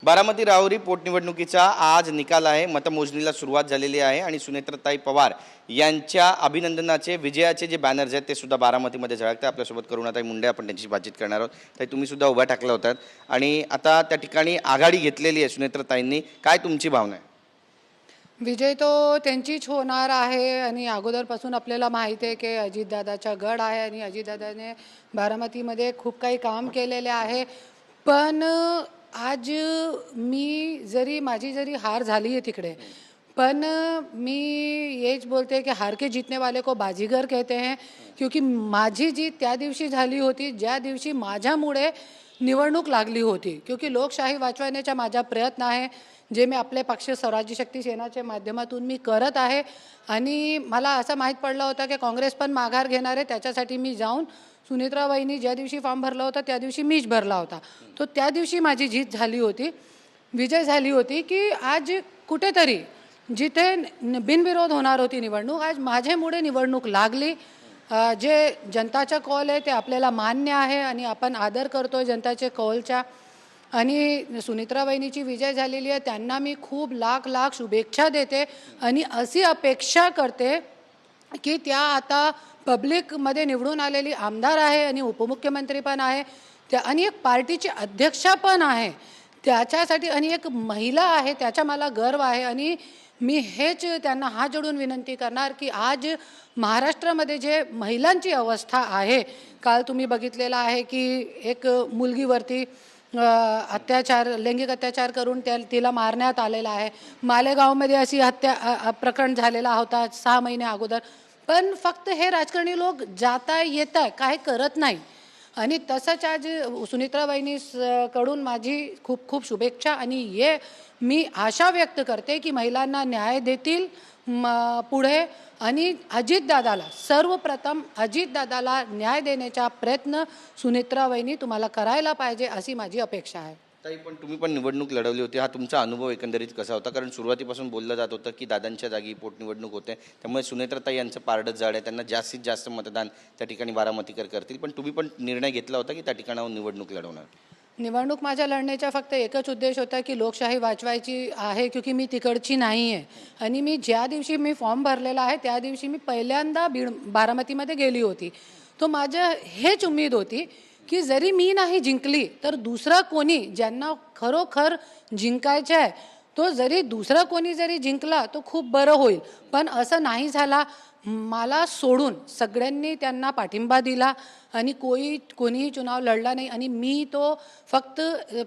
बारामती राहुरी पोटनिवडणुकीचा आज निकाल आहे. मतमोजणीला सुरुवात झालेली आहे आणि सुनेत्रताई पवार यांच्या अभिनंदनाचे विजयाचे जे बॅनर्स आहेत ते सुद्धा बारामतीमध्ये झळकतात. आपल्यासोबत करुणाताई मुंडे, आपण त्यांची बातचीत करणार आहोत. ताई, तुम्ही सुद्धा उभ्या टाकल्या होतात आणि आता त्या ठिकाणी आघाडी घेतलेली आहे सुनेत्रताईंनी. काय तुमची भावना आहे? विजय तो त्यांचीच होणार आहे आणि अगोदरपासून आपल्याला माहिती आहे की अजितदादाचा गड आहे आणि अजितदादाने बारामतीमध्ये खूप काही काम केलेले आहे. पण आज माझी जरी हार झाली आहे तिकडे, पण मी हेच बोलते की हार के जीतने वाले को बाजीगर कहते हैं. क्योंकि माझी जीत त्या दिवशी झाली होती ज्या दिवशी माझ्यामुळे निवडणूक लागली होती. क्योंकि लोकशाही वाचवण्याचा माझा प्रयत्न आहे जे मी आपले पक्ष स्वराज्य शक्ती सेनाच्या माध्यमातून मी करत आहे. आणि मला असं माहीत पडलं होतं की काँग्रेस पण माघार घेणार आहे. त्याच्यासाठी मी जाऊन सुनेत्राबाईंनी ज्या दिवशी फॉर्म भरला होता त्या दिवशी मीच भरला होता. तो त्या दिवशी माझी जीत झाली होती, विजय झाली होती. की आज कुठेतरी जिथे बिनविरोध होणार होती निवडणूक, आज माझ्यामुळे निवडणूक लागली. जे जनताचा कौल आहे ते आपल्याला मान्य आहे आणि आपण आदर करतो जनताचे कौलचा. आणि सुनेत्राबाईंची विजय झालेली आहे, त्यांना मी खूप लाख शुभेच्छा देते आणि अशी अपेक्षा करते की त्या आता पब्लिकमध्ये निवडून आलेली आमदार आहे आणि उपमुख्यमंत्री पण आहे त्या, आणि एक पार्टीची अध्यक्षा पण आहे त्याच्यासाठी, आणि एक महिला आहे त्याचा मला गर्व आहे. आणि मी हेच त्यांना हात जोडून विनंती करणार की आज महाराष्ट्रामध्ये जे महिलांची अवस्था आहे, काल तुम्ही बघितलेलं आहे की एक मुलगीवरती लैंगिक अत्याचार करून तिला मारण्यात आलेला आहे. मालेगावमध्ये अशी प्रकरण झालेला होता 6 महिने अगोदर. पण फक्त हे राजकारणी लोक जाता येता काय करत नाही. आणि तसंच आज सुनेत्राबाईंनी कडून माझी खूप शुभेच्छा. आणि मी आशा व्यक्त करते की महिलांना न्याय देतील पुढे. आणि सर्वप्रथम अजितदादाला न्याय देण्याचा प्रयत्न सुनेत्राबाईंनी तुम्हाला करायला पाहिजे अशी माझी अपेक्षा आहे. ताई, पण तुम्ही पण निवडणूक लढवली होती. हा तुमचा अनुभव एकंदरीत कसा होता? कारण सुरुवातीपासून बोललं जात होतं की दादांच्या जागी पोटनिवडणूक होते, त्यामुळे सुनेत्रताई यांचं पारडं जड आहे, त्यांना जास्तीत जास्त मतदान त्या ठिकाणी बारामतीकर करतील. पण तुम्ही पण निर्णय घेतला होता की त्या ठिकाणावर निवडणूक लढवणार? निवडणूक माझ्या लढण्याचा फक्त एकच उद्देश होता की लोकशाही वाचवायची आहे. क्योंकि मी तिकडची नाही आहे आणि ज्या दिवशी मी फॉर्म भरलेला आहे त्या दिवशी मी पहिल्यांदा बारामतीमध्ये गेली होती. तो माझं हेच उम्मीद होती की जरी मी नाही जिंकली तर दुसरा कोणी ज्यांना खरोखर जिंकायचं आहे तो दुसरा कोणी जरी जिंकला तो खूप बरं होईल. पण असं नाही झाला. मला सोडून सगळ्यांनी त्यांना पाठिंबा दिला आणि कोणीही चुनाव लढला नाही. आणि मी तो फक्त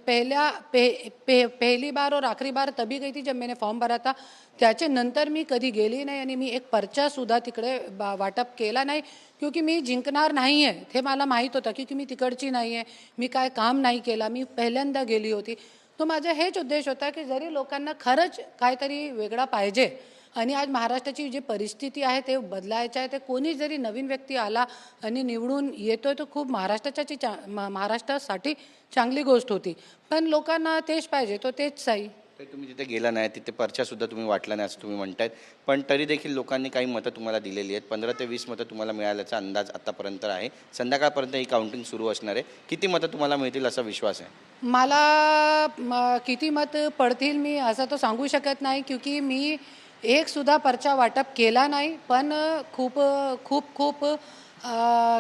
पहली बार और आखरी बार तभी गई थी जब मैंने फॉर्म भरा था. त्याचे नंतर मी कधी गेली नाही आणि मी एक पर्चासुद्धा तिकडे वाटप केला नाही. क्योंकि मी जिंकणार नाही आहे हे मला माहीत होतं. क्योंकि मी तिकडची नाही आहे, मी काय काम नाही केला, मी पहिल्यांदा गेली होती. तो माझा हेच उद्देश होता की जरी लोकांना खरंच काहीतरी वेगळा पाहिजे आणि आज महाराष्ट्राची जी परिस्थिती आहे ते बदलायचं आहे, ते कोणी जरी नवीन व्यक्ती आला आणि निवडून येतोय तो खूप महाराष्ट्रासाठी चांगली गोष्ट होती. पण लोकांना तेच पाहिजे तो तेच सही. तुम्ही जिथे गेला नाही तिथे पर्चासुद्धा तुम्ही वाटला नाही असं तुम्ही म्हणतायत, पण तरी देखील लोकांनी काही मतं तुम्हाला दिलेली आहेत. 15 ते 20 मतं तुम्हाला मिळाल्याचा अंदाज आतापर्यंत आहे. संध्याकाळपर्यंत ही काउंटिंग सुरू असणार आहे. किती मतं तुम्हाला मिळतील असा विश्वास आहे? मला किती मत पडतील मी असं तो सांगू शकत नाही. क्योंकि मी एक सुद्धा पर्चा वाटप केला नाही. पण खूप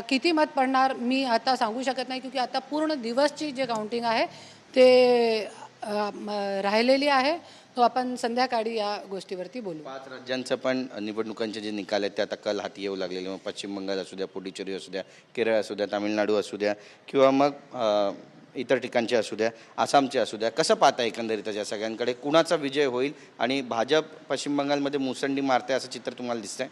किती मत पडणार मी आता सांगू शकत नाही. क्योंकि आता पूर्ण दिवसची जे काउंटिंग आहे ते राहिलेली आहे. तो आपण संध्याकाळी या गोष्टीवरती बोलू. 5 राज्यांचं पण निवडणुकांचे जे निकाल आहेत ते आता कल हाती येऊ लागलेले. मग पश्चिम बंगाल असू द्या, पुडुचेरी असू द्या, केरळ असू द्या, तामिळनाडू असू द्या किंवा मग इतर ठिकाणचे असू द्या, आसामचे असू द्या, कसं पाहता एकंदरीत या सगळ्यांकडे? कुणाचा विजय होईल आणि भाजप पश्चिम बंगालमध्ये मुसंडी मारते असं चित्र तुम्हाला दिसतंय?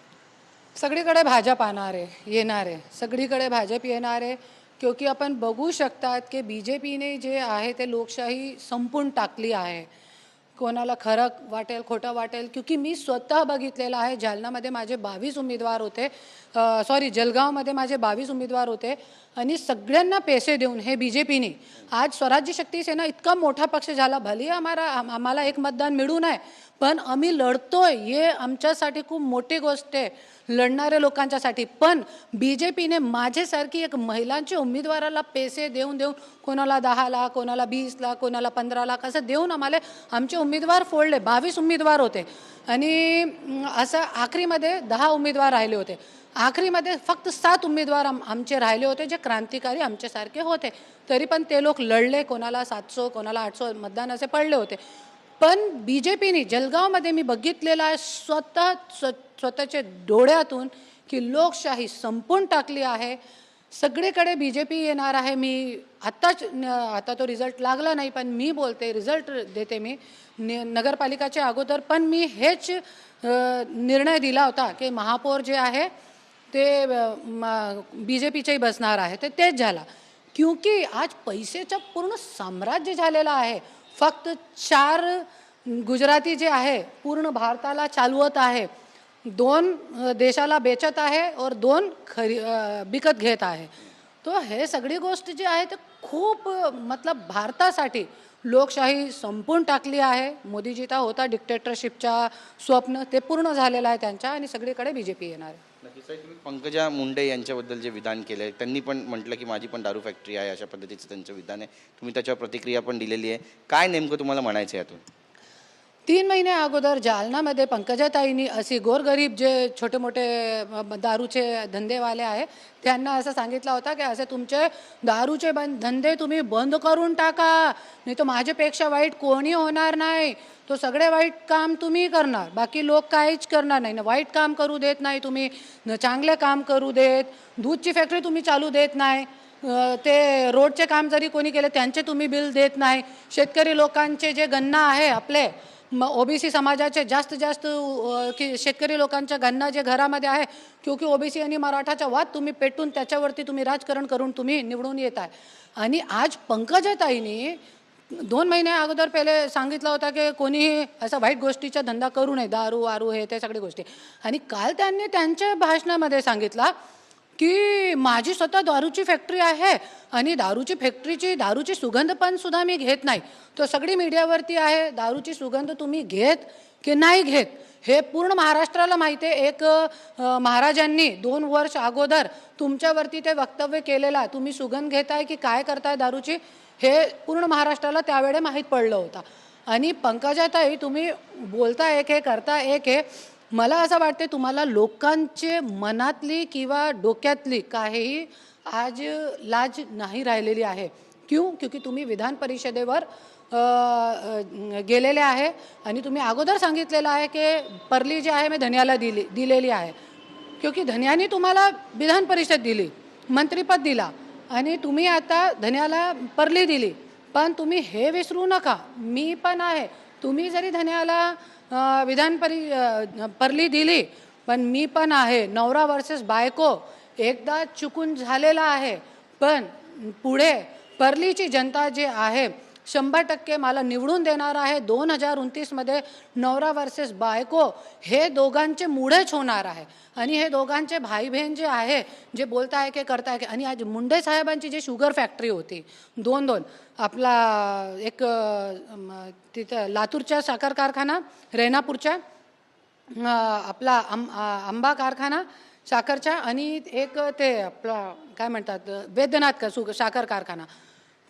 सगळीकडे भाजप येणार आहे. सगळीकडे भाजप येणार आहे. क्योंकि आपण बघू शकतात की BJPने जे आहे ते लोकशाही संपून टाकली आहे. कोणाला खरं वाटेल खोटं वाटेल. क्योंकि मी स्वतः बघितलेलं आहे. जालनामध्ये माझे 22 उमेदवार होते, जळगावमध्ये माझे 22 उमेदवार होते आणि सगळ्यांना पैसे देऊन हे BJPने आज स्वराज्य शक्ती सेना इतका मोठा पक्ष झाला. भले आम्हाला एक मतदान मिळू नये, पण आम्ही लढतोय हे आमच्यासाठी खूप मोठी गोष्ट आहे, लढणाऱ्या लोकांच्यासाठी. पण BJPने माझ्यासारखी एक महिलांच्या उमेदवाराला पैसे देऊन कोणाला 10 लाख, कोणाला 20 लाख, कोणाला 15 लाख असं देऊन आम्हाला आमचे उमेदवार फोडले. 22 उमेदवार होते आणि असं आखरीमध्ये 10 उमेदवार राहिले होते. आखरीमध्ये फक्त 7 उमेदवार आमचे राहिले होते जे क्रांतिकारी आमच्यासारखे होते. तरी पण ते लोक लढले. कोणाला 700, कोणाला 800 मतदान असे पडले होते. पण BJPने जळगावमध्ये मी बघितलेलं आहे स्वतःच्या डोळ्यातून की लोकशाही संपून टाकली आहे. सगळीकडे BJP येणार आहे. मी आता तो रिझल्ट लागला नाही, पण मी बोलते रिझल्ट देते मी. नगरपालिकाच्या अगोदर पण मी हेच निर्णय दिला होता की महापौर जे आहे ते BJPच्याही बसणार आहे. तेच झाला. क्योंकि आज पैसेचं पूर्ण साम्राज्य झालेलं आहे. फक्त 4 गुजराती जे आहे पूर्ण भारताला चालवत आहे. 2 देशाला बेचत आहे और 2 विकत घेत आहे. तो हे सगळी गोष्ट जी आहे ते खूप मतलब भारतासाठी लोकशाही संपून टाकली आहे. मोदीजीचा होता डिक्टेटरशिपचा स्वप्न ते पूर्ण झालेलं आहे त्यांच्या आणि सगळीकडे BJP येणार आहे. नक्कीच ताई, तुम्ही पंकजा मुंडे यांच्याबद्दल जे विधान केलं आहे, त्यांनी पण म्हटलं की माझी पण दारू फॅक्टरी आहे, अशा पद्धतीचं त्यांचं विधान आहे. तुम्ही त्याच्यावर प्रतिक्रिया पण दिलेली आहे. काय नेमकं तुम्हाला म्हणायचं आहे यातून? 3 महिने अगोदर जालनामध्ये पंकजाताईंनी अशी गोरगरीब जे छोटे मोठे दारूचे धंदेवाले आहे त्यांना असं सांगितलं होतं की असे तुमचे दारूचे धंदे तुम्ही बंद करून टाका, नाही तर माझ्यापेक्षा वाईट कोणी होणार नाही. तो सगळे वाईट काम तुम्ही करणार, बाकी लोक काहीच करणार नाही. ना वाईट काम करू देत नाही तुम्ही, न चांगले काम करू देत. दूधची फॅक्टरी तुम्ही चालू देत नाही. ते रोडचे काम जरी कोणी केले त्यांचे तुम्ही बिल देत नाही. शेतकरी लोकांचे जे गन्ना आहे आपले OBC समाजाचे जास्त की शेतकरी लोकांच्या गन्ना जे घरामध्ये आहे, क्योंकि OBC आणि मराठाचा वाद तुम्ही पेटून त्याच्यावरती तुम्ही राजकारण करून तुम्ही निवडून येत आहे. आणि आज पंकजाताईंनी 2 महिने अगोदर पहिले सांगितलं होतं की कोणीही असा वाईट गोष्टीचा धंदा करू नये, दारू वारू हे ते सगळी गोष्टी. आणि काल त्यांनी त्यांच्या भाषणामध्ये सांगितलं की माझी स्वतः दारूची फॅक्टरी आहे आणि दारूची सुगंध पण सुद्धा मी घेत नाही. तो सगळी मीडियावरती आहे. दारूची सुगंध तुम्ही घेत की नाही घेत हे पूर्ण महाराष्ट्राला माहिती आहे. एक महाराजांनी 2 वर्ष अगोदर तुमच्यावरती ते वक्तव्य केलेलं आहे. तुम्ही सुगंध घेताय की काय करताय दारूची हे पूर्ण महाराष्ट्राला त्यावेळेस माहीत पडलं होतं. आणि पंकजाताई तुम्ही बोलता एक हे करता एक हे. मला असं वाटते तुम्हाला लोकांचे मनातली किंवा डोक्यातली काहीही आज लाज नाही राहिलेली आहे. क्योंकि तुम्ही विधान परिषदेवर गेलेले आहे आणि तुम्ही अगोदर सांगितलेलं आहे की परली जी आहे मी धन्याला दिलेली आहे. क्योंकि धन्याने तुम्हाला विधान परिषद दिली, मंत्रिपद दिला आणि तुम्ही आता धन्याला परली दिली. पण तुम्ही हे विसरू नका, मी पण आहे. तुम्ही जरी धन्याला परली दिली, पण मी पण आहे. नवरा वर्सेस बायको एकदा चुकून झालेला आहे, पण पुढे परलीची जनता जे आहे 100% मला निवडून देणार आहे. 2029मध्ये नवरा वर्सेस बायको हे दोघांचे मुळेच होणार आहे. आणि हे दोघांचे भाई बहीण जे आहे जे बोलत आहे की करताय की. आणि आज मुंडे साहेबांची जी शुगर फॅक्टरी होती 2 आपला एक तिथं लातूरच्या साखर कारखाना, रेणापूरच्या आपला आंबा कारखाना साखरच्या, आणि एक ते आपला काय म्हणतात वैद्यनाथ साखर कारखाना.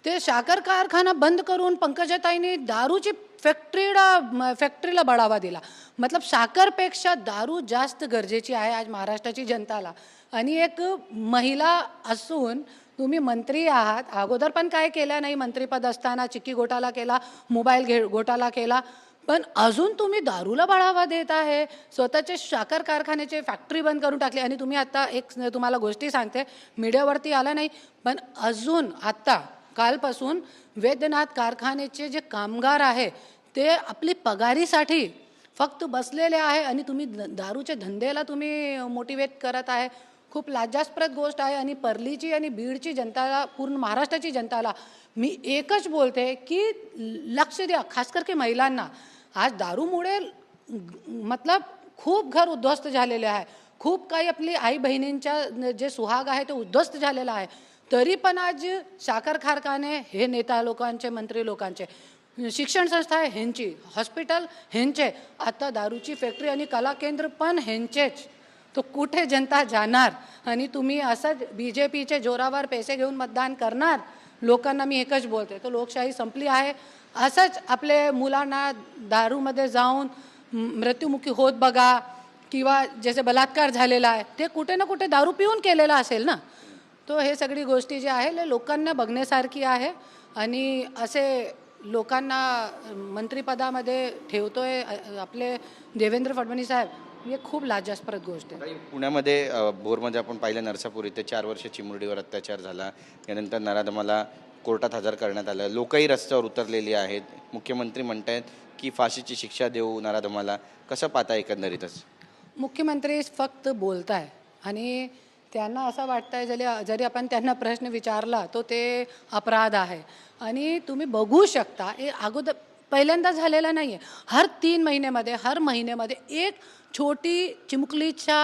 ते साखर कारखाना बंद करून पंकजाताईंनी दारूची फॅक्टरीला बढावा दिला. मतलब साखरपेक्षा दारू जास्त गरजेची आहे आज महाराष्ट्राची जनताला. आणि एक महिला असून तुम्ही मंत्री आहात. अगोदर पण काय केलं नाही, मंत्रिपद असताना चिक्की घोटाळा केला, मोबाईल घोटाळा केला, पण अजून तुम्ही दारूला बढावा देत आहे. स्वतःचे साखर कारखान्याचे फॅक्टरी बंद करून टाकली. आणि तुम्ही आता एक तुम्हाला गोष्टी सांगते, मीडियावरती आला नाही, पण अजून आत्ता कालपासून वैद्यनाथ कारखान्याचे जे कामगार आहे ते आपली पगारीसाठी फक्त बसलेले आहे आणि तुम्ही दारूच्या धंद्याला तुम्ही मोटिवेट करत आहे. खूप लाजास्पद गोष्ट आहे. आणि परलीची आणि बीडची जनताला, पूर्ण महाराष्ट्राची जनताला मी एकच बोलते की लक्ष द्या, खास करके महिलांना. आज दारूमुळे मतलब खूप घर उद्ध्वस्त झालेले आहे. खूप काही आपली आई बहिणींच्या जे सुहाग आहे ते उद्ध्वस्त झालेलं आहे. तरी पण आज साखर कारखाने हे नेता लोकांचे, मंत्री लोकांचे, शिक्षण संस्था आहे ह्यांची, हॉस्पिटल ह्यांचे, आता दारूची फॅक्टरी आणि कला केंद्र पण ह्यांचेच. तो कुठे जनता जाणार? आणि तुम्ही असंच BJPचे जोरावर पैसे घेऊन मतदान करणार? लोकांना मी एकच बोलते, तो लोकशाही संपली आहे. असंच आपले मुलांना दारूमध्ये जाऊन मृत्युमुखी होत बघा, किंवा जसे बलात्कार झालेला आहे ते कुठे ना कुठे दारू पिऊन केलेला असेल ना. तो हे सगळी गोष्टी जे आहे लोकांना बघण्यासारखी आहे. आणि असे लोकांना मंत्रिपदामध्ये ठेवतोय आपले देवेंद्र फडणवीस साहेब, हे खूप लाजास्पद गोष्ट आहे. पुण्यामध्ये भोरमध्ये आपण पाहिलं, नरसापूर इथे 4 वर्ष चिमुरडीवर अत्याचार झाला. यानंतर नराधमाला कोर्टात हजर करण्यात आलं. लोकही रस्त्यावर उतरलेली आहेत. मुख्यमंत्री म्हणतायत की फाशीची शिक्षा देऊ नराधमाला. कसं पाहता एकंदरीतच? मुख्यमंत्री फक्त बोलत आहे आणि त्यांना असं वाटतंय जरी आपण त्यांना प्रश्न विचारला तो ते अपराध आहे. आणि तुम्ही बघू शकता हे अगोदर पहिल्यांदा झालेला नाही आहे. हर 3 महिन्यामध्ये, हर महिन्यामध्ये एक छोटी चिमुकलीच्या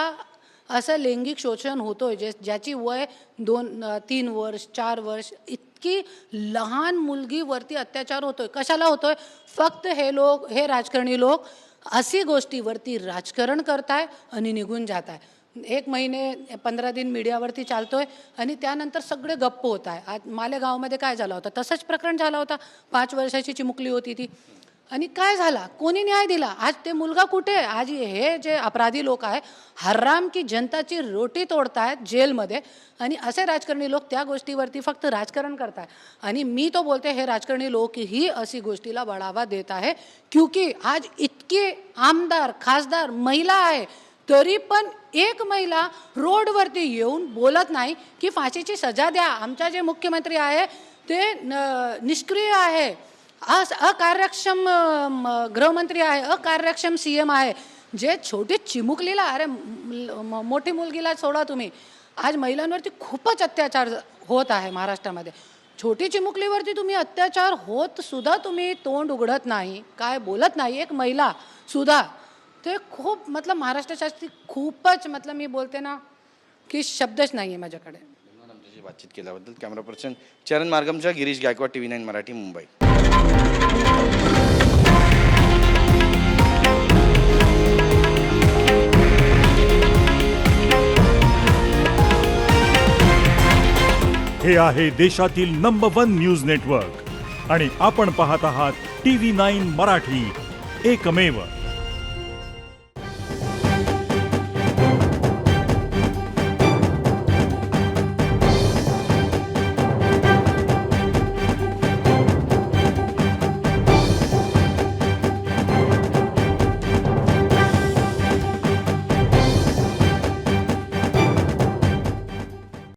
असं लैंगिक शोषण होतोय, ज्याची वय 2-3 वर्ष 4 वर्ष, इतकी लहान मुलगीवरती अत्याचार होतोय. कशाला होतोय? फक्त हे राजकारणी लोक अशी गोष्टीवरती राजकारण करताय आणि निघून जात आहे. 1 महिने 15 दिन मीडियावरती चालतोय आणि त्यानंतर सगळे गप्प होत आहे. आज मालेगावमध्ये काय झालं होतं, तसंच प्रकरण झालं होतं. 5 वर्षाची चिमुकली होती ती. आणि काय झाला? कोणी न्याय दिला? आज ते मुलगा कुठे? आज हे जे अपराधी लोक आहे हराम की जनताची रोटी तोडतायत जेलमध्ये. आणि असे राजकारणी लोक त्या गोष्टीवरती फक्त राजकारण करताय. आणि मी तो बोलते हे राजकारणी लोक ही अशी गोष्टीला बढावा देत आहे, क्योंकि आज इतके आमदार, खासदार, महिला आहे, तरी पण एक महिला रोडवरती येऊन बोलत नाही की फाशीची सजा द्या. आमचा जे मुख्यमंत्री आहे ते निष्क्रिय आहे, अकार्यक्षम गृहमंत्री आहे, अकार्यक्षम CM आहे. जे छोटी चिमुकलीला, अरे मोठी मुलगीला सोडा तुम्ही, आज महिलांवरती खूपच अत्याचार होत आहे महाराष्ट्रामध्ये. छोटी चिमुकलीवरती तुम्ही अत्याचार होत सुद्धा तुम्ही तोंड उघडत नाही, काय बोलत नाही एक महिला सुद्धा. ते खूप महाराष्ट्रासाठी खूपच मी बोलते ना की शब्दच नाही आहे माझ्याकडे. आमच्याशी बातचीत केल्याबद्दल. कॅमेरा पर्सन चरण मार्गमच्या गिरीश गायकवाड, TV9 मराठी, मुंबई. हे आहे देशातील नंबर 1 न्यूज नेटवर्क आणि आपण पाहत आहात TV9 मराठी, एकमेव.